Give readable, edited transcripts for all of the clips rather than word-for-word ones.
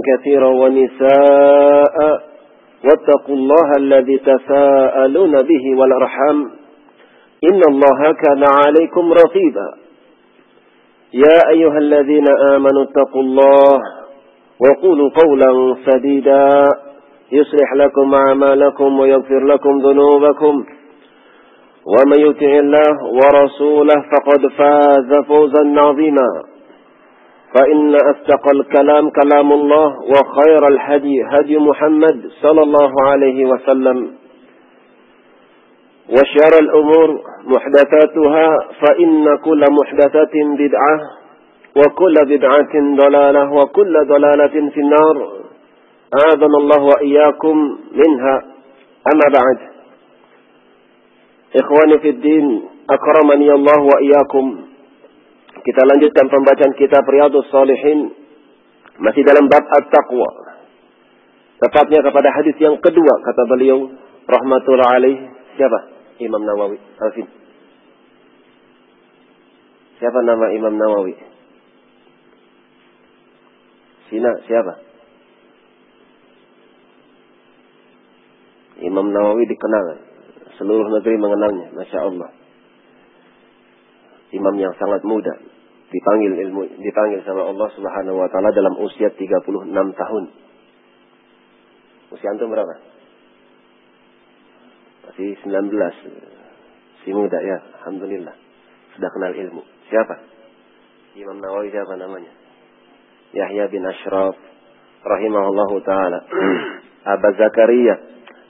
كثيرا ونساء واتقوا الله الذي تساءلون به والأرحام إن الله كان عليكم رقيبا يا أيها الذين آمنوا اتقوا الله وقولوا قولا سديدا يصلح لكم أعمالكم ويغفر لكم ذنوبكم ومن يطع الله ورسوله فقد فاز فوزا عظيما فإن أصدق الكلام كلام الله وخير الهدي هدي محمد صلى الله عليه وسلم وشر الأمور محدثاتها فإن كل محدثة بدعة وكل بدعة ضلالة وكل ضلالة في النار أعاذنا الله وإياكم منها أما بعد إخواني في الدين أكرمني الله وإياكم. Kita lanjutkan pembacaan kitab Riyadhus Shalihin masih dalam bab at-taqwa. Tepatnya kepada hadis yang kedua kata beliau rahmatullah alaih. Siapa? Imam Nawawi. Alfin. Siapa nama Imam Nawawi? Sina, siapa? Imam Nawawi dikenal. Seluruh negeri mengenalnya. Masya Allah. Imam yang sangat muda. Dipanggil sama Allah Subhanahu wa taala dalam usia 36 tahun. Usia antum berapa? Masih 19. Si muda ya, alhamdulillah. Sudah kenal ilmu. Siapa? Imam Nawawi siapa namanya? Yahya bin Ashraf rahimahullahu taala. Abu Zakaria,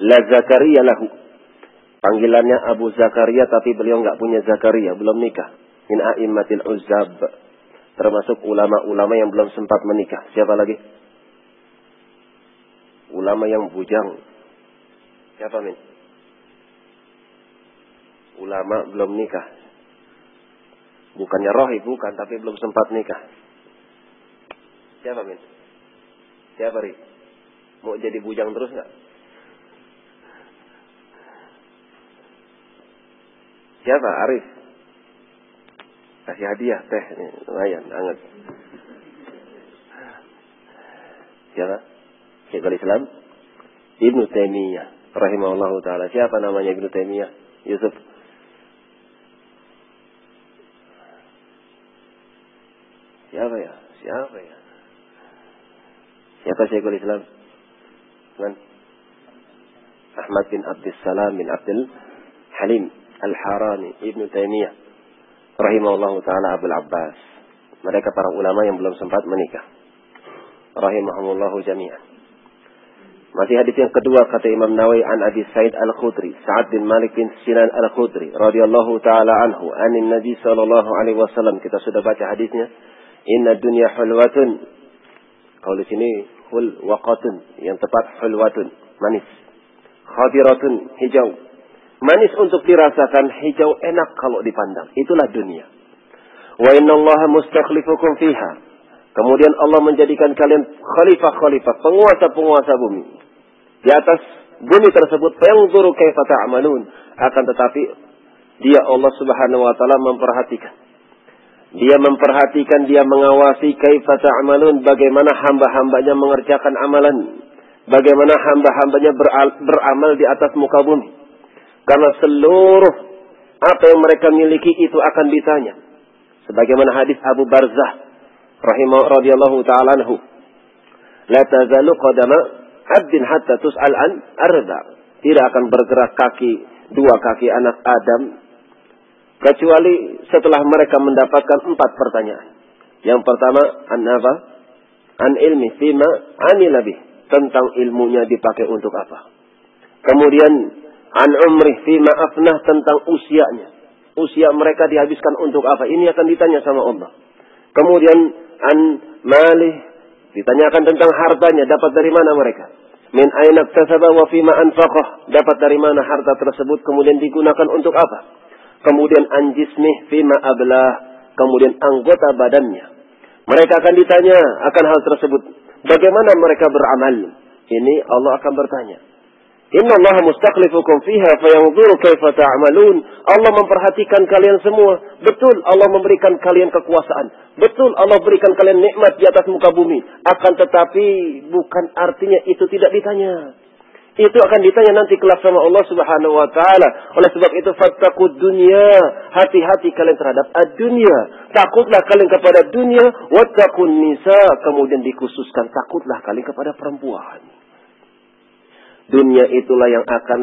la Zakaria lahu. Panggilannya Abu Zakaria tapi beliau enggak punya Zakaria, belum nikah. Min a'immatil uzzab, termasuk ulama-ulama yang belum sempat menikah. Siapa lagi? Ulama yang bujang. Siapa min? Ulama belum nikah. Bukannya rohib, bukan, tapi belum sempat nikah. Siapa min? Siapa ri? Mau jadi bujang terus nggak? Siapa? Arif. Kasih hadiah teh, lumayan hangat. Siapa? Syekhul Islam Ibnu Taimiyah rahimahullahu taala. Siapa namanya Ibnu Taimiyah? Yusuf. Siapa ya? Siapa Syekhul Islam? Man? Ahmad bin Abdus Salam bin Abdul Halim Al-Harani Ibnu Taimiyah rahimahullahu ta'ala Abul Abbas. Mereka para ulama yang belum sempat menikah. Rahimahumullahu jami'an. Masih hadis yang kedua kata Imam Nawawi an Abi Sa'id Al-Khudri, Sa'ad bin Malik bin Sinan Al-Khudri radhiyallahu ta'ala anhu, anin Nabi sallallahu alaihi wasallam. Kita sudah baca hadisnya. Inna dunya hulwatun. Kalau di sini hulwaqatun, yang tepat hulwatun, manis. Khadiratun, hijau. Manis untuk dirasakan, hijau enak kalau dipandang. Itulah dunia. Wa innallaha mustakhlifukum fiha. Kemudian Allah menjadikan kalian khalifah-khalifah, penguasa-penguasa bumi. Di atas bumi tersebut, yanzuru kaifa ta'malun. Akan tetapi dia Allah Subhanahu wa taala memperhatikan. Dia memperhatikan, dia mengawasi kaifa ta'malun, bagaimana hamba-hambanya mengerjakan amalan. Bagaimana hamba-hambanya beramal di atas muka bumi. Karena seluruh apa yang mereka miliki itu akan ditanya. Sebagaimana hadis Abu Barzah radhiyallahu ta'ala anhu. La tazalu qadama 'abdin hatta tus'al an arba'. Tidak akan bergerak dua kaki anak Adam kecuali setelah mereka mendapatkan 4 pertanyaan. Yang pertama, an apa? An ilmi fima amila bih. Tentang ilmunya dipakai untuk apa. Kemudian an umrih fima afnah, tentang usianya. Usia mereka dihabiskan untuk apa? Ini akan ditanya sama Allah. Kemudian an malih, ditanyakan tentang hartanya, dapat dari mana mereka? Min aina iktasaba wa fima anfaqah, dapat dari mana harta tersebut, kemudian digunakan untuk apa? Kemudian an jismih fima ablah, kemudian anggota badannya. Mereka akan ditanya akan hal tersebut. Bagaimana mereka beramal? Ini Allah akan bertanya. Innallaha mustakhlifukum fiha fayanzuru kaifa ta'malun. Allah memperhatikan kalian semua. Betul Allah memberikan kalian kekuasaan. Betul Allah berikan kalian nikmat di atas muka bumi. Akan tetapi bukan artinya itu tidak ditanya. Itu akan ditanya nanti kelak sama Allah Subhanahu wa taala. Oleh sebab itu fattaqud dunya. Hati-hati kalian terhadap ad-dunya. Takutlah kalian kepada dunia, wattaqun nisa. Kemudian dikhususkan takutlah kalian kepada perempuan. Dunia itulah yang akan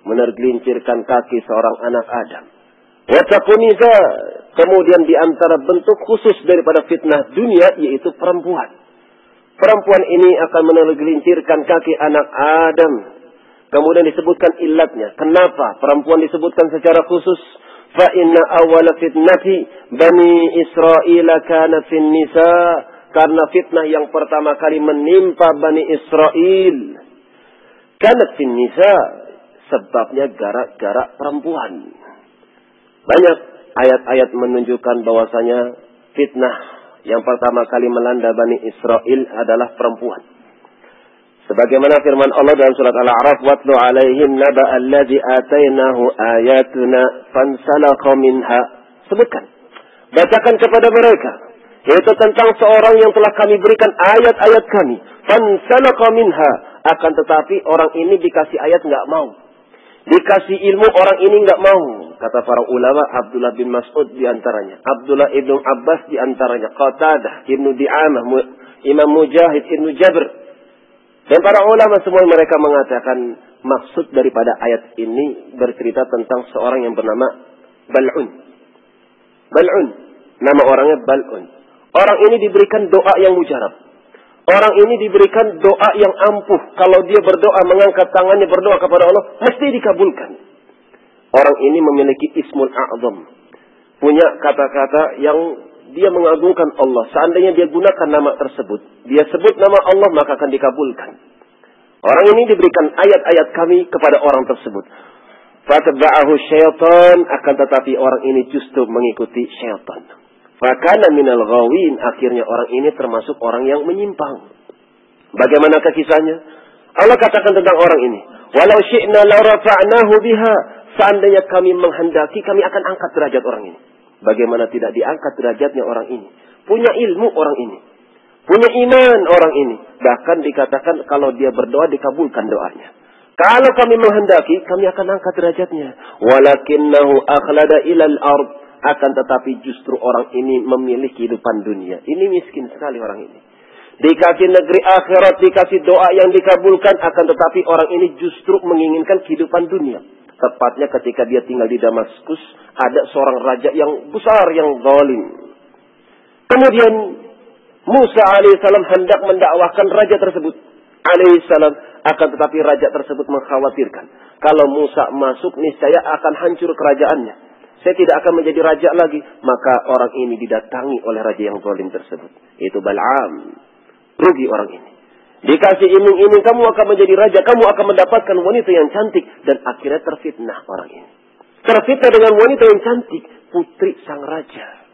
menergelincirkan kaki seorang anak Adam. Wattaqun nisa. Kemudian di antara bentuk khusus daripada fitnah dunia yaitu perempuan. Perempuan ini akan menergelincirkan kaki anak Adam. Kemudian disebutkan ilatnya. Kenapa perempuan disebutkan secara khusus? Fa inna awwala fitnati bani Israil kana fin nisa. Karena fitnah yang pertama kali menimpa Bani Israel kanat fin nisa, sebabnya gara-gara perempuan. Banyak ayat-ayat menunjukkan bahwasanya fitnah yang pertama kali melanda Bani Israel adalah perempuan. Sebagaimana firman Allah dalam surat Al-A'raf, "Watlu 'alaihim naba alladzi atainahu ayatuna fansalakha minha." Sebutkan, bacakan kepada mereka yaitu tentang seorang yang telah kami berikan ayat-ayat kami, fansalakha minha. Akan tetapi orang ini dikasih ayat nggak mau. Dikasih ilmu orang ini nggak mau. Kata para ulama, Abdullah bin Mas'ud diantaranya. Abdullah ibn Abbas diantaranya. Qatadah, Ibnu Di'amah, Imam Mujahid, Ibnu Jabr. Dan para ulama semua mereka mengatakan maksud daripada ayat ini bercerita tentang seorang yang bernama Bal'un. Bal'un. Nama orangnya Bal'un. Orang ini diberikan doa yang mujarab. Orang ini diberikan doa yang ampuh. Kalau dia berdoa, mengangkat tangannya berdoa kepada Allah, mesti dikabulkan. Orang ini memiliki ismul a'zam. Punya kata-kata yang dia mengagungkan Allah. Seandainya dia gunakan nama tersebut, dia sebut nama Allah, maka akan dikabulkan. Orang ini diberikan ayat-ayat kami kepada orang tersebut. Fatba'ahu syaitan, akan tetapi orang ini justru mengikuti syaitan. Fakana minal ghawin, akhirnya orang ini termasuk orang yang menyimpang. Bagaimana kisahnya? Allah katakan tentang orang ini, walau syi'na la rafa'nahu biha, seandainya kami menghendaki kami akan angkat derajat orang ini. Bagaimana tidak diangkat derajatnya orang ini? Punya ilmu orang ini, punya iman orang ini. Bahkan dikatakan kalau dia berdoa dikabulkan doanya. Kalau kami menghendaki kami akan angkat derajatnya. Walakinnahu akhlada ilal ard. Akan tetapi justru orang ini memilih kehidupan dunia. Ini miskin sekali orang ini. Dikasih negeri akhirat, dikasih doa yang dikabulkan. Akan tetapi orang ini justru menginginkan kehidupan dunia. Tepatnya ketika dia tinggal di Damaskus, ada seorang raja yang besar, yang zalim. Kemudian Musa alaihissalam hendak mendakwahkan raja tersebut. Alaihissalam. Akan tetapi raja tersebut mengkhawatirkan. Kalau Musa masuk, niscaya akan hancur kerajaannya. Saya tidak akan menjadi raja lagi. Maka orang ini didatangi oleh raja yang zalim tersebut. Itu Bal'am. Rugi orang ini. Dikasih iming-iming, kamu akan menjadi raja. Kamu akan mendapatkan wanita yang cantik. Dan akhirnya terfitnah orang ini. Terfitnah dengan wanita yang cantik. Putri sang raja.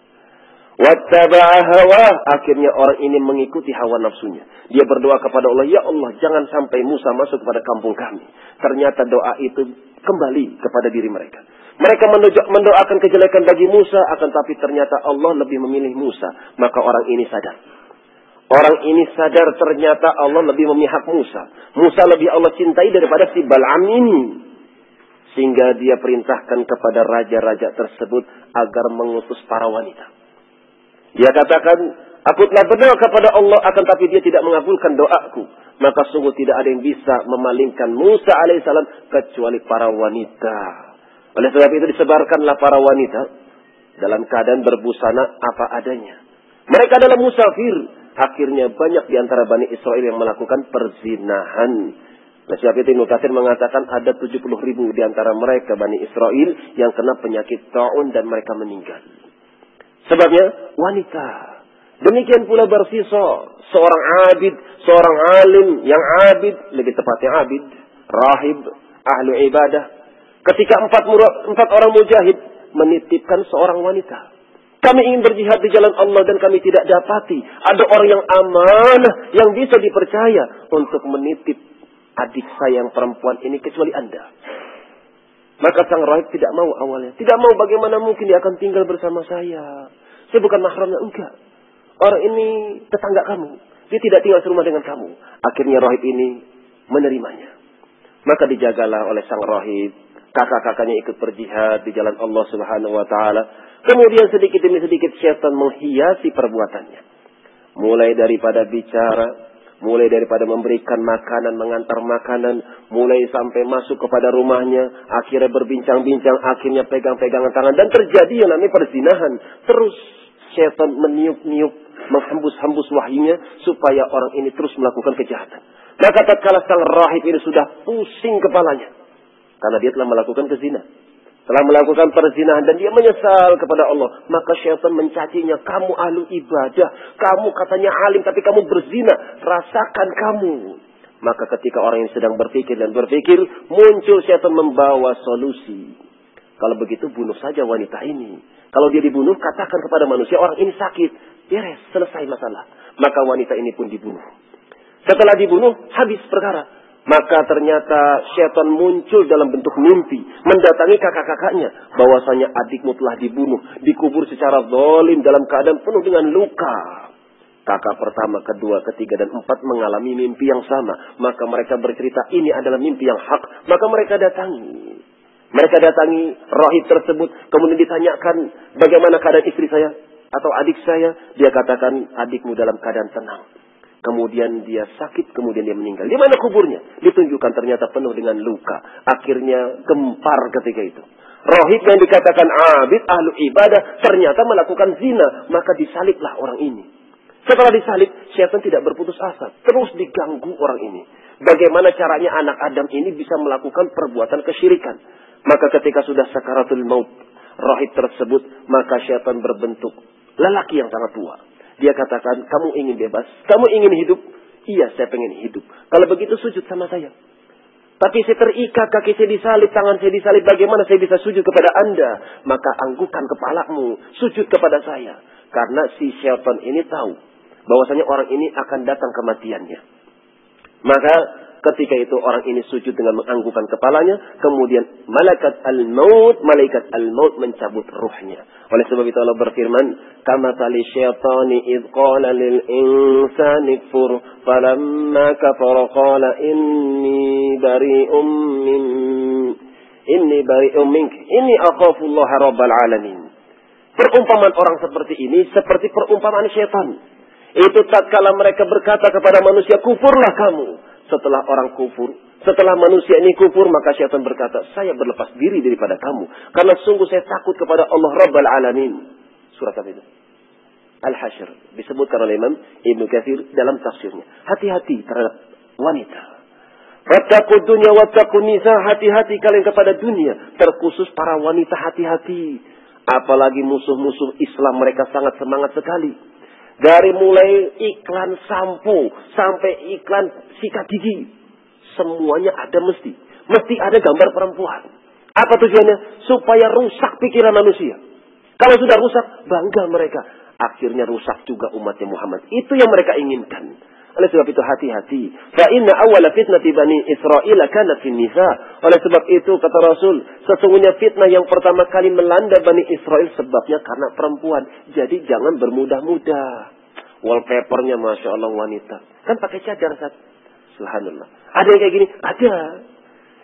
Wattaba'a hawa. Akhirnya orang ini mengikuti hawa nafsunya. Dia berdoa kepada Allah. Ya Allah, jangan sampai Musa masuk kepada kampung kami. Ternyata doa itu kembali kepada diri mereka. Mereka mendoakan kejelekan bagi Musa, akan tapi ternyata Allah lebih memilih Musa. Maka orang ini sadar. Orang ini sadar ternyata Allah lebih memihak Musa. Musa lebih Allah cintai daripada si Bal'am ini. Sehingga dia perintahkan kepada raja-raja tersebut agar mengutus para wanita. Dia katakan, aku telah berdoa kepada Allah, akan tapi dia tidak mengabulkan doaku. Maka sungguh tidak ada yang bisa memalingkan Musa alaihissalam kecuali para wanita. Oleh sebab itu disebarkanlah para wanita dalam keadaan berbusana apa adanya. Mereka adalah musafir. Akhirnya banyak di antara Bani Israel yang melakukan perzinahan. Oleh sebab itu Ibnu Katsir mengatakan ada 70.000 di antara mereka Bani Israel yang kena penyakit ta'un dan mereka meninggal. Sebabnya wanita. Demikian pula bersisa seorang abid, seorang alim yang abid, lebih tepatnya abid, rahib, ahlu ibadah. Ketika empat orang mujahid menitipkan seorang wanita. Kami ingin berjihad di jalan Allah dan kami tidak dapati ada orang yang amanah, yang bisa dipercaya untuk menitip adik saya yang perempuan ini kecuali Anda. Maka sang rahib tidak mau awalnya. Tidak mau, bagaimana mungkin dia akan tinggal bersama saya. Saya bukan mahramnya, enggak. Orang ini tetangga kamu. Dia tidak tinggal serumah dengan kamu. Akhirnya rahib ini menerimanya. Maka dijagalah oleh sang rahib. Kakak-kakaknya ikut berjihad di jalan Allah Subhanahu wa taala. Kemudian sedikit demi sedikit syaitan menghiasi perbuatannya. Mulai daripada bicara, mulai daripada memberikan makanan, mengantar makanan, mulai sampai masuk kepada rumahnya, akhirnya berbincang-bincang, akhirnya pegang-pegangan tangan, dan terjadi yang namanya perzinahan. Terus syaitan meniup-niup, menghembus-hembus wahyunya supaya orang ini terus melakukan kejahatan. Maka tatkala sang rahib ini sudah pusing kepalanya, karena dia telah melakukan kezina, telah melakukan perzinahan, dan dia menyesal kepada Allah. Maka syaitan mencacinya, kamu ahlu ibadah, kamu katanya alim tapi kamu berzina, rasakan kamu. Maka ketika orang ini sedang berpikir dan berpikir, muncul syaitan membawa solusi. Kalau begitu bunuh saja wanita ini. Kalau dia dibunuh, katakan kepada manusia, orang ini sakit, beres, selesai masalah. Maka wanita ini pun dibunuh. Setelah dibunuh, habis perkara. Maka ternyata syaitan muncul dalam bentuk mimpi, mendatangi kakak-kakaknya, bahwasanya adikmu telah dibunuh, dikubur secara zalim dalam keadaan penuh dengan luka. Kakak pertama, kedua, ketiga, dan empat mengalami mimpi yang sama. Maka mereka bercerita, ini adalah mimpi yang hak. Maka mereka datangi. Mereka datangi rahib tersebut, kemudian ditanyakan, bagaimana keadaan istri saya atau adik saya? Dia katakan, adikmu dalam keadaan tenang. Kemudian dia sakit, kemudian dia meninggal. Di mana kuburnya? Ditunjukkan ternyata penuh dengan luka. Akhirnya gempar ketika itu. Rahib yang dikatakan abid, ahlu ibadah, ternyata melakukan zina. Maka disaliblah orang ini. Setelah disalib, syaitan tidak berputus asa. Terus diganggu orang ini. Bagaimana caranya anak Adam ini bisa melakukan perbuatan kesyirikan. Maka ketika sudah sakaratul maut, rahib tersebut, maka syaitan berbentuk lelaki yang sangat tua. Dia katakan, kamu ingin bebas? Kamu ingin hidup? Iya, saya pengen hidup. Kalau begitu sujud sama saya. Tapi saya terikat, kaki saya disalib, tangan saya disalib. Bagaimana saya bisa sujud kepada Anda? Maka anggukan kepalamu, sujud kepada saya. Karena si syaitan ini tahu bahwasanya orang ini akan datang kematiannya. Maka ketika itu orang ini sujud dengan menganggukkan kepalanya. Kemudian malaikat al-maut mencabut ruhnya. Oleh sebab itu Allah berfirman, kamathali syaitani idh qala lil insani kfur falamma kafara qala inni bari'um mink inni akhafullaha rabbal alamin. Perumpamaan orang seperti ini seperti perumpamaan syaitan. Itu tatkala mereka berkata kepada manusia, kufurlah kamu. Setelah orang kufur, setelah manusia ini kufur, maka syaitan berkata, saya berlepas diri daripada kamu. Karena sungguh saya takut kepada Allah Rabbal Alamin. Surat apa itu? Al-Hasyr. Disebutkan oleh Imam Ibnu Katsir dalam tafsirnya. Hati-hati terhadap wanita. Wattaqud dunya wattaqun nisa. Hati-hati kalian kepada dunia. Terkhusus para wanita, hati-hati. Apalagi musuh-musuh Islam, mereka sangat semangat sekali. Dari mulai iklan sampo sampai iklan sikat gigi, semuanya ada mesti ada gambar perempuan. Apa tujuannya? Supaya rusak pikiran manusia. Kalau sudah rusak, bangga mereka. Akhirnya rusak juga umatnya Muhammad. Itu yang mereka inginkan. Oleh sebab itu hati-hati. Fa inna awwala fitnati bani Israil kanat fin nisa. Oleh sebab itu kata Rasul, sesungguhnya fitnah yang pertama kali melanda Bani Israel sebabnya karena perempuan. Jadi jangan bermudah-mudah. Wallpapernya Masya Allah wanita. Kan pakai cadar Ustaz. Subhanallah. Ada yang kayak gini? Ada.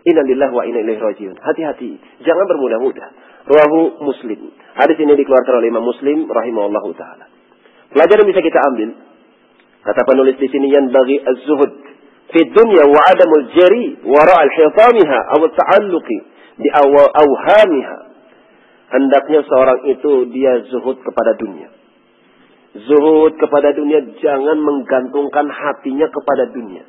Inna lillahi wa inna ilaihi rajiun. Hati-hati. Jangan bermudah-mudah. Rawahu Muslim. Hadis ini dikeluarkan oleh Imam Muslim rahimahullahu taala. Pelajaran bisa kita ambil. Kata penulis di sini, yang bagi az-zuhud fi dunya wa adamul jari wara al-hitamiha aw ta'alluqi bi awhamiha. Hendaknya seorang itu dia zuhud kepada dunia. Zuhud kepada dunia, jangan menggantungkan hatinya kepada dunia.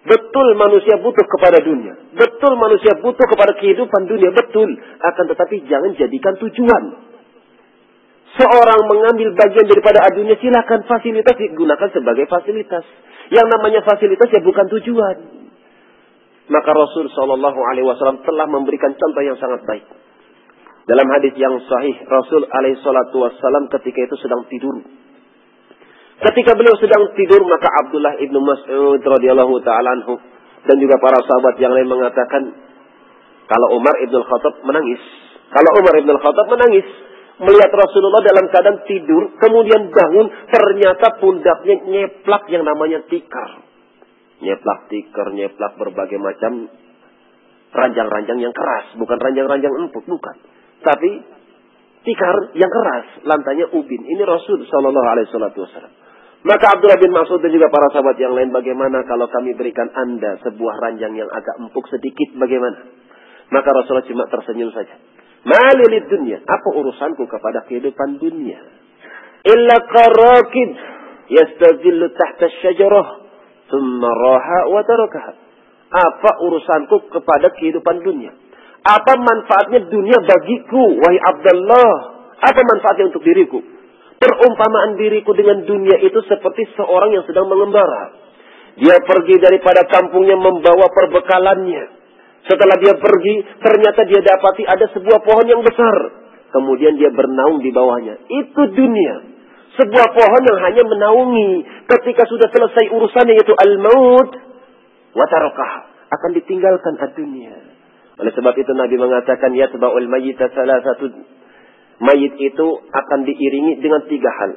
Betul manusia butuh kepada dunia. Betul manusia butuh kepada kehidupan dunia. Betul. Akan tetapi jangan jadikan tujuan. Seorang mengambil bagian daripada dunia, silakan, fasilitas digunakan sebagai fasilitas. Yang namanya fasilitas ya bukan tujuan. Maka Rasul SAW telah memberikan contoh yang sangat baik. Dalam hadis yang sahih, Rasul SAW ketika itu sedang tidur. Ketika beliau sedang tidur, maka Abdullah ibnu Mas'ud radhiyallahu ta'ala anhu dan juga para sahabat yang lain mengatakan kalau Umar Ibn Khattab menangis. Kalau Umar Ibn Khattab menangis melihat Rasulullah dalam keadaan tidur, kemudian bangun, ternyata pundaknya nyeplak yang namanya tikar. Nyeplak tikar, nyeplak berbagai macam ranjang-ranjang yang keras. Bukan ranjang-ranjang empuk, bukan. Tapi tikar yang keras, lantainya ubin. Ini Rasul SAW. Maka Abdullah bin Mas'ud dan juga para sahabat yang lain, bagaimana kalau kami berikan anda sebuah ranjang yang agak empuk sedikit, bagaimana? Maka Rasulullah cuma tersenyum saja. Malilid dunya, apa urusanku kepada kehidupan dunia? Illa qarakid yastazillu tahta syajarah thumma raha wa tarakaha. Apa urusanku kepada kehidupan dunia? Apa manfaatnya dunia bagiku, wahai Abdullah? Apa manfaatnya untuk diriku? Perumpamaan diriku dengan dunia itu seperti seorang yang sedang mengembara. Dia pergi daripada kampungnya membawa perbekalannya. Setelah dia pergi, ternyata dia dapati ada sebuah pohon yang besar. Kemudian dia bernaung di bawahnya. Itu dunia. Sebuah pohon yang hanya menaungi. Ketika sudah selesai urusannya, yaitu al-maut, wa tarakah, akan ditinggalkan dunia. Oleh sebab itu Nabi mengatakan, yatba'ul mayyita salasatu. Mayit itu akan diiringi dengan 3 hal.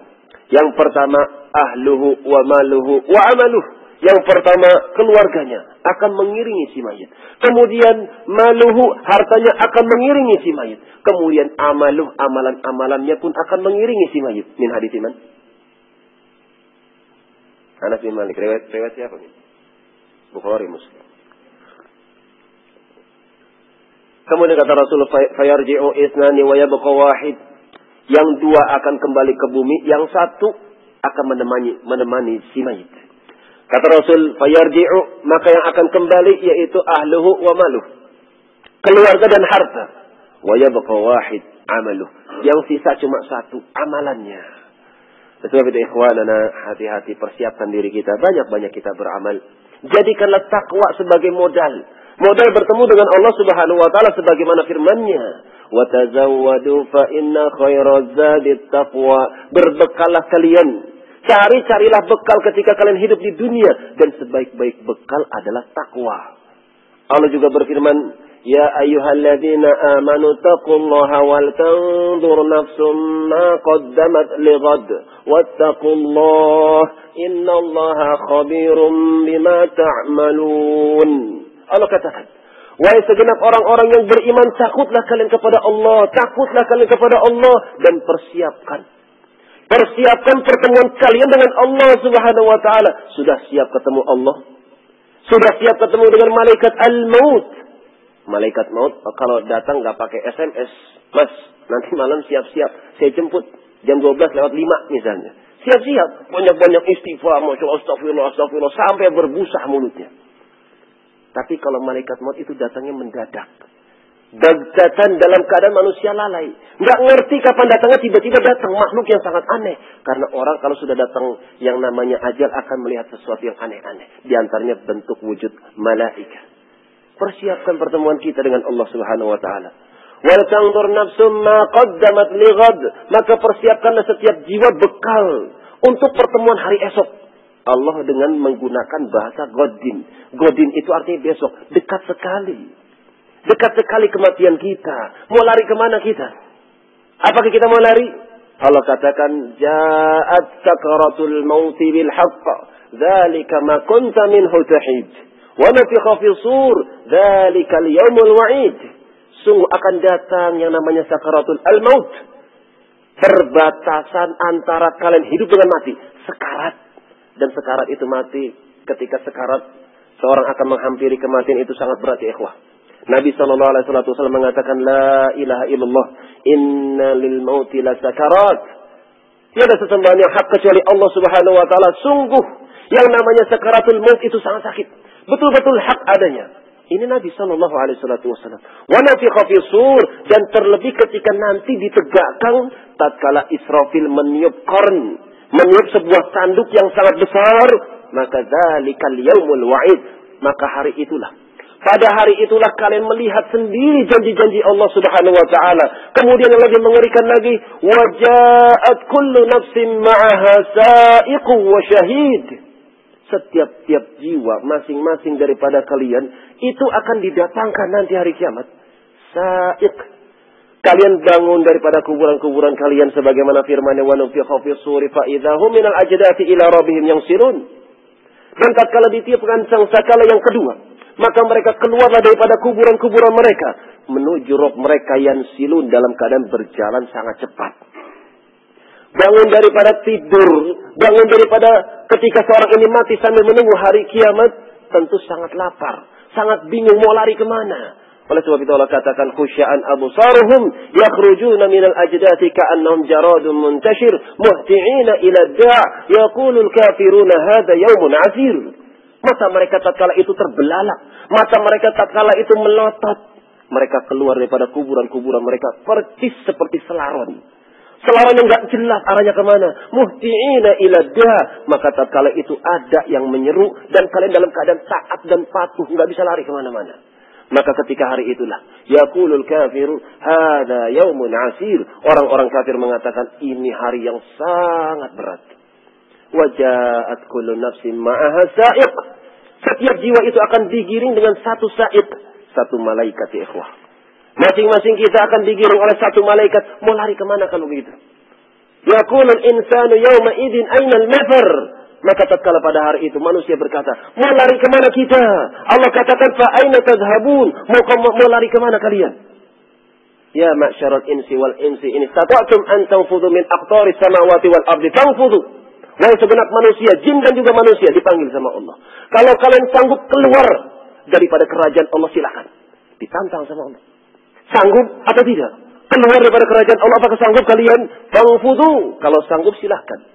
Yang pertama, ahluhu wa maluhu wa amaluh. Yang pertama, keluarganya akan mengiringi si mayit. Kemudian maluhu, hartanya akan mengiringi si mayit. Kemudian amaluh, amalan-amalannya pun akan mengiringi si mayit. Min hadits iman. Anas bin Malik. Riwayat siapa ini? Bukhari, Muslim. Kemudian kata Rasulullah, fayarji'u isnani wa yabqa wahid. Yang 2 akan kembali ke bumi, yang 1 akan menemani si mayit. Kata Rasul, fayarji'u, maka yang akan kembali yaitu ahluhu wa maluh. Keluarga dan harta. Wa yabqa wahid amaluh. Yang sisa cuma 1, amalannya. Sebab itu ikhwanana, hati-hati, persiapkan diri kita. Banyak-banyak kita beramal. Jadikanlah takwa sebagai modal. Modal bertemu dengan Allah Subhanahu wa taala sebagaimana firman-Nya, "Wa tazawwadu fa inna khairaz zadit taqwa." Berbekallah kalian. Carilah bekal ketika kalian hidup di dunia, dan sebaik-baik bekal adalah takwa. Allah juga berfirman, "Ya ayyuhalladzina amanu taqullaha wal tanzur nafsum ma qaddamat lighad wattaqullaha innallaha khabirum bima ta'malun." Allah katakan, wahai segenap orang-orang yang beriman, takutlah kalian kepada Allah, takutlah kalian kepada Allah, dan persiapkan pertemuan kalian dengan Allah Subhanahu wa taala. Sudah siap ketemu Allah? Sudah siap ketemu dengan malaikat al-maut? Malaikat maut kalau datang enggak pakai SMS, "Mas, nanti malam siap-siap, saya jemput jam 12:05 misalnya." Siap-siap, banyak-banyak istighfar, masyaallah, astagfirullah, sampai berbusah mulutnya. Tapi kalau malaikat maut itu datangnya mendadak. Datang dalam keadaan manusia lalai. Nggak ngerti kapan datangnya, tiba-tiba datang. Makhluk yang sangat aneh. Karena orang kalau sudah datang yang namanya ajal akan melihat sesuatu yang aneh-aneh. Di antaranya bentuk wujud malaikat. Persiapkan pertemuan kita dengan Allah Subhanahu wa taala. Wal tanzur nafsum ma qaddamat lighad. Maka persiapkanlah setiap jiwa bekal untuk pertemuan hari esok. Allah dengan menggunakan bahasa godin. Godin itu artinya besok. Dekat sekali. Dekat sekali kematian kita. Mau lari kemana kita? Apakah kita mau lari? Allah katakan, Ja'at sakaratul mauti bil haqq. Dzalika ma kunta minhu tahid. Wa nafikha fi sur. Dzalika al-yaumul wa'id. Sungguh akan datang yang namanya sakaratul al-maut. Perbatasan antara kalian hidup dengan mati. Sekarat. Dan sekarat itu mati. Ketika sekarat, seorang akan menghampiri kematian, itu sangat berat ya ikhwah. Nabi SAW mengatakan, La ilaha illallah, inna lil mauti la sakarat. Tiada sesembahan yang hak kecuali Allah Subhanahu wa taala. Sungguh yang namanya sakaratul maut itu sangat sakit. Betul-betul hak adanya. Ini Nabi SAW. Wa nafikha fi sur, dan terlebih ketika nanti ditegakkan tatkala Israfil meniup korn, meniup sebuah tanduk yang sangat besar, maka dzalikal yaumul wa'id, maka hari itulah. Pada hari itulah kalian melihat sendiri janji-janji Allah Subhanahu wa taala. Kemudian yang lebih mengerikan lagi, wa ja'at kullu nafsin ma'aha sa'iqu wa syahid. setiap jiwa masing-masing daripada kalian itu akan didatangkan nanti hari kiamat. Sa'iq. Kalian bangun daripada kuburan-kuburan kalian sebagaimana firman-Nya wa nufikha fis suri fa idza hum minal ajdati ila rabbihim yansilun. Dan tatkala ditiupkan sangkakala yang kedua, maka mereka keluarlah daripada kuburan-kuburan mereka menuju Rabb mereka yansilun dalam keadaan berjalan sangat cepat. Bangun daripada tidur, bangun daripada ketika seorang ini mati sambil menunggu hari kiamat, tentu sangat lapar, sangat bingung mau lari kemana. Oleh sebab itu Allah katakan khusya'an absaruhum yakhrujuna minal ajdati ka'annahum jaradun muntashir muhti'ina ila da' yaqulul kafiruna hadza yaumun 'asir. Mata mereka tatkala itu terbelalak, mata mereka tatkala itu melotot. Mereka keluar daripada kuburan-kuburan mereka persis seperti selaron. Selaron yang enggak jelas arahnya kemana. Muhti'ina ila da'. Maka tatkala itu ada yang menyeru dan kalian dalam keadaan taat dan patuh, enggak bisa lari kemana-mana. Maka ketika hari itulah yaqulul kafiru hadza yaumun 'asir. Orang-orang kafir mengatakan ini hari yang sangat berat. Wa ja'at kullu nafsin ma'aha sa'iq. Setiap jiwa itu akan digiring dengan satu sa'iq, satu malaikat ya ikhwah. Masing-masing kita akan digiring oleh satu malaikat. Mau lari kemana kalau begitu? Yaqulul insanu yawma idzin ainal mafar. Maka tatkala pada hari itu manusia berkata, mau lari kemana kita? Allah katakan, fa aina tadhhabun? Mau lari kemana kalian? Ya ma'syaral insi wal insi in istata'tum an tanfudhu min aqtaris samawati wal ardi tanfudhu. Wahai segenap manusia, jin dan juga manusia dipanggil sama Allah. Kalau kalian sanggup keluar daripada kerajaan Allah, silakan. Ditantang sama Allah. Sanggup atau tidak? Keluar daripada kerajaan Allah, apakah sanggup kalian? Tanfudhu. Kalau sanggup silahkan.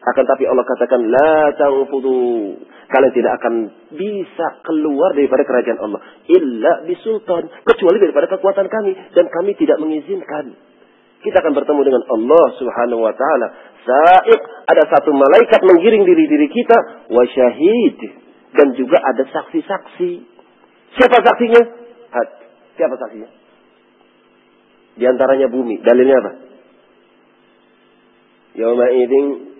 Akan tapi Allah katakan la tanfudu. Kalian tidak akan bisa keluar daripada kerajaan Allah illa bisultan, kecuali daripada kekuatan kami, dan kami tidak mengizinkan. Kita akan bertemu dengan Allah Subhanahu wa taala. Sa'iq, ada satu malaikat menggiring diri kita, wa syahid, dan juga ada saksi-saksi. Siapa saksinya? Siapa saksinya? Di antaranya bumi. Dalilnya apa? Yauma idzin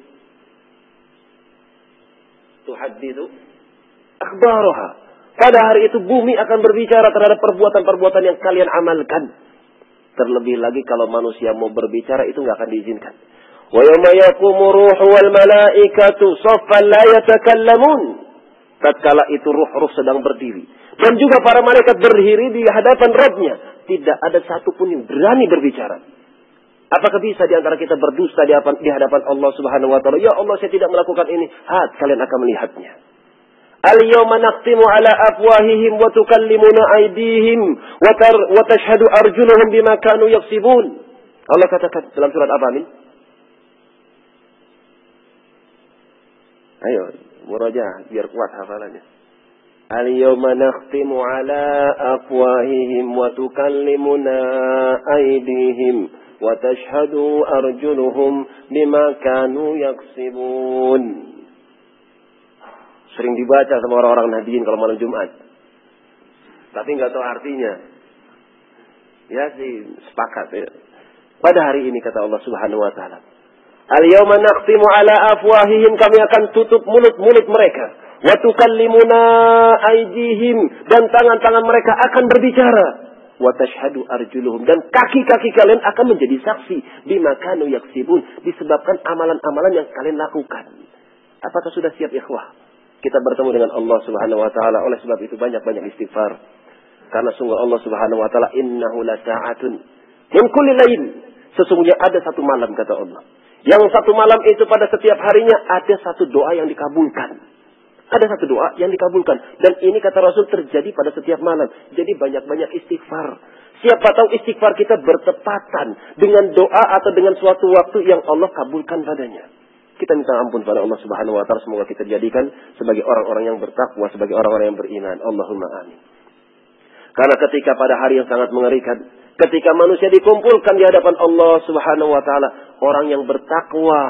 tuhaddithu akhbaraha. Pada hari itu bumi akan berbicara terhadap perbuatan-perbuatan yang kalian amalkan. Terlebih lagi kalau manusia mau berbicara itu nggak akan diizinkan. Wa yawma yaqumu ruhu wal malaikatu saffan la yatakallamun. Tatkala itu ruh-ruh sedang berdiri dan juga para malaikat berdiri di hadapan Rabb-nya, tidak ada satupun yang berani berbicara. Apakah bisa di antara kita berdusta di hadapan Allah Subhanahu wa taala? Ya Allah, saya tidak melakukan ini. Kalian akan melihatnya. Al-yawma naqtimu ala afwahihim wa tukallimuna aydihim wa tashhadu arjuluhum bima kanu yaksibun. Allah katakan dalam surat apa ini? Ayo, murajaah biar kuat hafalannya. Al-yawma naqtimu ala afwahihim wa tukallimuna aydihim wa tashhadu arjuluhum bima kanu yaksibun. Sering dibaca sama orang-orang Nahdiyin kalau malam Jumat. Tapi nggak tahu artinya. Ya sih, sepakat ya. Pada hari ini kata Allah Subhanahu wa taala, al-yawma naqtimu ala afwahihim, kami akan tutup mulut-mulut mereka. Wa tukallimuna aydihim, dan tangan-tangan mereka akan berbicara. Wa tashhadu arjuluhum, dan kaki-kaki kalian akan menjadi saksi bima kanu yaksibun, disebabkan amalan-amalan yang kalian lakukan. Apakah sudah siap ikhwah? Kita bertemu dengan Allah Subhanahu wa taala. Oleh sebab itu banyak-banyak istighfar. Karena sungguh Allah Subhanahu wa taala innahu la sa'atun min kulli lail. Sesungguhnya ada satu malam kata Allah. Yang satu malam itu pada setiap harinya ada satu doa yang dikabulkan. Ada satu doa yang dikabulkan. Dan ini kata Rasul terjadi pada setiap malam. Jadi banyak-banyak istighfar. Siapa tahu istighfar kita bertepatan dengan doa atau dengan suatu waktu yang Allah kabulkan padanya. Kita minta ampun pada Allah Subhanahu wa taala, semoga kita jadikan sebagai orang-orang yang bertakwa, sebagai orang-orang yang beriman. Allahumma amin. Karena ketika pada hari yang sangat mengerikan, ketika manusia dikumpulkan di hadapan Allah Subhanahu wa taala, orang yang bertakwa,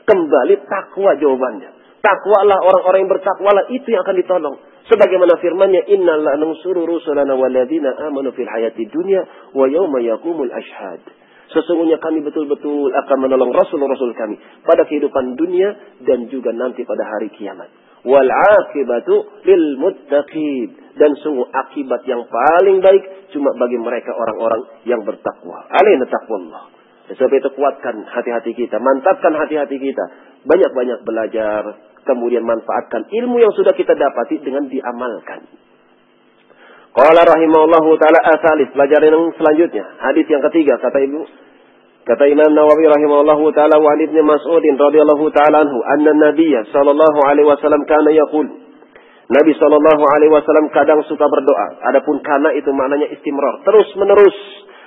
kembali takwa jawabannya. Takwalah, orang-orang yang bertakwalah itu yang akan ditolong. Sebagaimana firman-Nya, "Innal lanunsuru rusulana walladzina amanu fil hayatid dunya wa yauma yaqumul ashhad." Sesungguhnya kami betul-betul akan menolong Rasul-Rasul kami pada kehidupan dunia dan juga nanti pada hari kiamat. wal 'aqibatu lil muttaqin. Dan sungguh akibat yang paling baik cuma bagi mereka orang-orang yang bertakwa. Alaina taqwallah. Sebab itu kuatkan hati-hati kita, mantapkan hati-hati kita. Banyak-banyak belajar, kemudian manfaatkan ilmu yang sudah kita dapati dengan diamalkan. Qala rahimahullahu ta'ala asalis, pelajaran yang selanjutnya. Hadis yang ketiga, kata Imam Nawawi rahimahullahu ta'ala wa ibn Mas'udin radhiyallahu ta'ala anhu, anna Nabiyya sallallahu alaihi wasallam kana yaqul. Nabi sallallahu alaihi wasallam kadang suka berdoa. Adapun kana itu maknanya istimrar, terus menerus.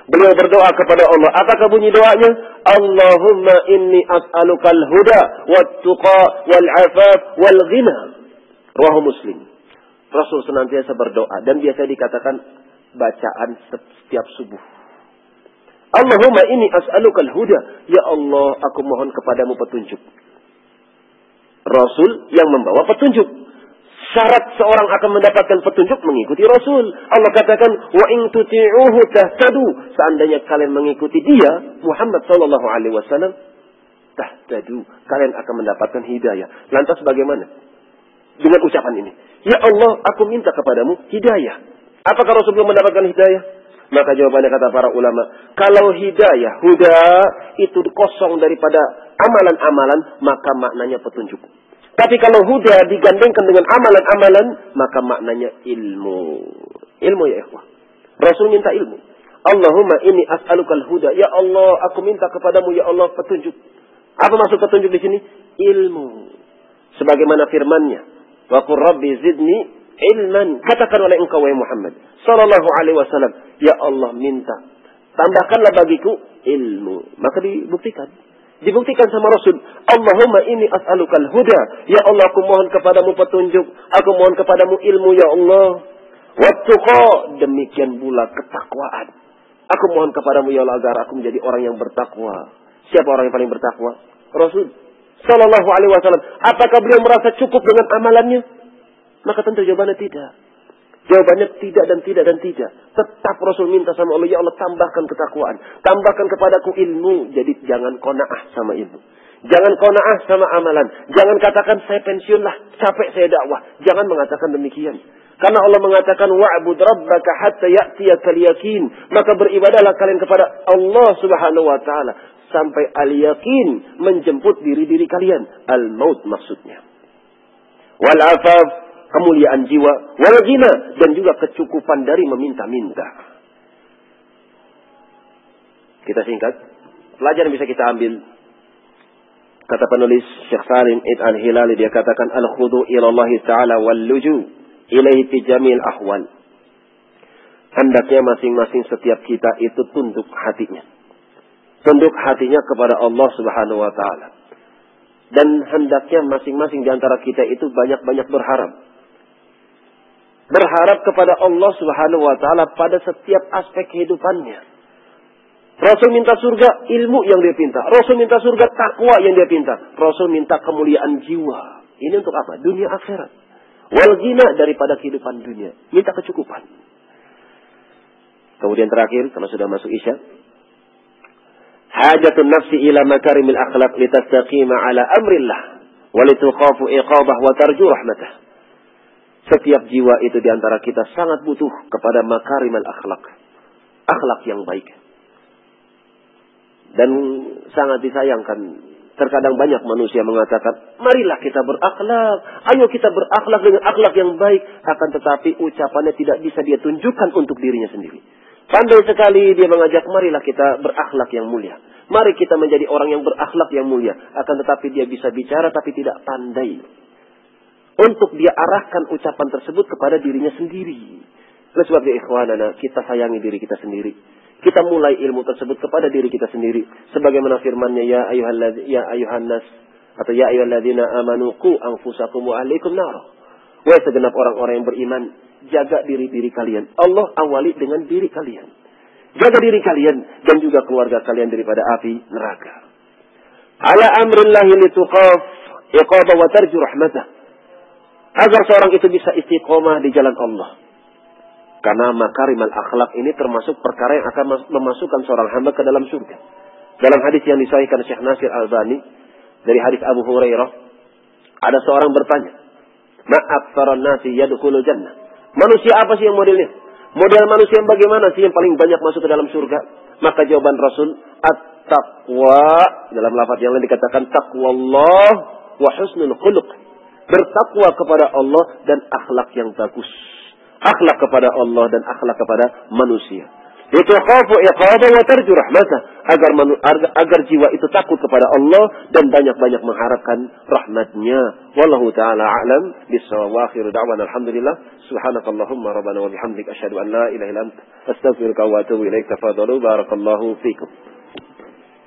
Beliau berdoa kepada Allah. Apakah bunyi doanya? Allahumma inni as'alukal huda wat-tuqa wal-'afaf wal-ghina. Rawahu Muslim. Rasul senantiasa berdoa dan biasa dikatakan bacaan setiap subuh. Allahumma inni as'alukal huda. Ya Allah, aku mohon kepadamu petunjuk. Rasul yang membawa petunjuk. Syarat seorang akan mendapatkan petunjuk mengikuti Rasul. Allah katakan, wa in tuti'uhu tahtadu. Seandainya kalian mengikuti dia, Muhammad sallallahu alaihi wasallam, tahtadu. Kalian akan mendapatkan hidayah. Lantas bagaimana dengan ucapan ini? Ya Allah, aku minta kepadamu hidayah. Apakah Rasul belum mendapatkan hidayah? Maka jawabannya kata para ulama, kalau hidayah, huda itu kosong daripada amalan-amalan, maka maknanya petunjuk. Tapi kalau huda digandengkan dengan amalan-amalan, maka maknanya ilmu. Ilmu ya ikhwah. Rasul minta ilmu. Allahumma inni as'alukal huda. Ya Allah, aku minta kepadamu ya Allah petunjuk. Apa maksud petunjuk di sini? Ilmu. Sebagaimana firman-Nya, wa qur rabbi zidni ilman. Katakan oleh engkau wahai Muhammad sallallahu alaihi wasallam, ya Allah minta, tambahkanlah bagiku ilmu. Maka dibuktikan sama Rasul. Allahumma inni as'alukal huda. Ya Allah, aku mohon kepadamu petunjuk. Aku mohon kepadamu ilmu ya Allah. Wattuqa. Demikian pula ketakwaan. Aku mohon kepadamu ya Allah agar aku menjadi orang yang bertakwa. Siapa orang yang paling bertakwa? Rasul sallallahu alaihi wasallam. Apakah beliau merasa cukup dengan amalannya? Maka tentu jawabannya tidak. Jawabannya tidak dan tidak dan tidak. Tetap Rasul minta sama Allah, ya Allah tambahkan ketakwaan. Tambahkan kepadaku ilmu. Jadi jangan qanaah sama ilmu. Jangan qanaah sama amalan. Jangan katakan saya pensiunlah, capek saya dakwah. Jangan mengatakan demikian. Karena Allah mengatakan wa'bud rabbaka hatta ya'tiyakal yakin. Maka beribadahlah kalian kepada Allah Subhanahu wa taala sampai al-yakin menjemput diri-diri kalian. Al-maut maksudnya. Wal afaf, kemuliaan jiwa, wal ghina, dan juga kecukupan dari meminta-minta. Kita singkat, pelajaran bisa kita ambil. Kata penulis Syekh Salim Ibn Al-Hilali, dia katakan al-khudu ila Allah Ta'ala wal luju ilaihi fi jamil ahwal. Hendaknya masing-masing setiap kita itu tunduk hatinya. Tunduk hatinya kepada Allah Subhanahu wa taala. Dan hendaknya masing-masing di antara kita itu banyak-banyak berharap. Berharap kepada Allah Subhanahu wa taala pada setiap aspek kehidupannya. Rasul minta surga, ilmu yang dia pinta. Rasul minta surga, takwa yang dia pinta. Rasul minta kemuliaan jiwa. Ini untuk apa? Dunia akhirat. Wal ghina, daripada kehidupan dunia. Minta kecukupan. Kemudian terakhir, kalau sudah masuk Isya. Hajatun nafsi ila makarimil akhlaq litastaqima ala amrillah. Walitukhafu iqabah wa tarju rahmatah. Setiap jiwa itu diantara kita sangat butuh kepada makarimal akhlaq. Akhlak yang baik. Dan sangat disayangkan, terkadang banyak manusia mengatakan, marilah kita berakhlak, ayo kita berakhlak dengan akhlak yang baik. Akan tetapi ucapannya tidak bisa dia tunjukkan untuk dirinya sendiri. Pandai sekali dia mengajak, marilah kita berakhlak yang mulia. Mari kita menjadi orang yang berakhlak yang mulia. Akan tetapi dia bisa bicara tapi tidak pandai untuk dia arahkan ucapan tersebut kepada dirinya sendiri. Oleh sebab itu ikhwanana, kita sayangi diri kita sendiri. Kita mulai ilmu tersebut kepada diri kita sendiri. Sebagaimana firman-Nya, ya ayuhan nas, atau ya ayyuhalladzina amanu qu anfusakum wa ahlikum nar. Wahai segenap orang-orang yang beriman, jaga diri-diri kalian. Allah awali dengan diri kalian. Jaga diri kalian dan juga keluarga kalian daripada api neraka. Ala amrillahi lituqaf iqaba wa tarju rahmatah. Agar seorang itu bisa istiqomah di jalan Allah. Karena makarimal akhlak ini termasuk perkara yang akan memasukkan seorang hamba ke dalam surga. Dalam hadis yang disahihkan Syekh Nasir Al-Albani dari hadis Abu Hurairah, ada seorang bertanya, Ma'aktsarun nasi yadkhulul jannah. Manusia apa sih yang modelnya? Model manusia yang bagaimana sih yang paling banyak masuk ke dalam surga? Maka jawaban Rasul, at-taqwa. Dalam lafaz yang lain dikatakan taqwallah wa husnul khuluq. Bertakwa kepada Allah dan akhlak yang bagus. Akhlak kepada Allah dan akhlak kepada manusia. Itu khafu iqaba wa tarju rahmatah. Agar jiwa itu takut kepada Allah dan banyak-banyak mengharapkan rahmatnya. Wallahu ta'ala a'lam bissawab. Wa akhiru da'wana alhamdulillah. Subhanakallahumma rabbana wa bihamdik asyhadu an la ilaha illa anta astaghfiruka wa atubu ilaik. Tafadhalu barakallahu fikum.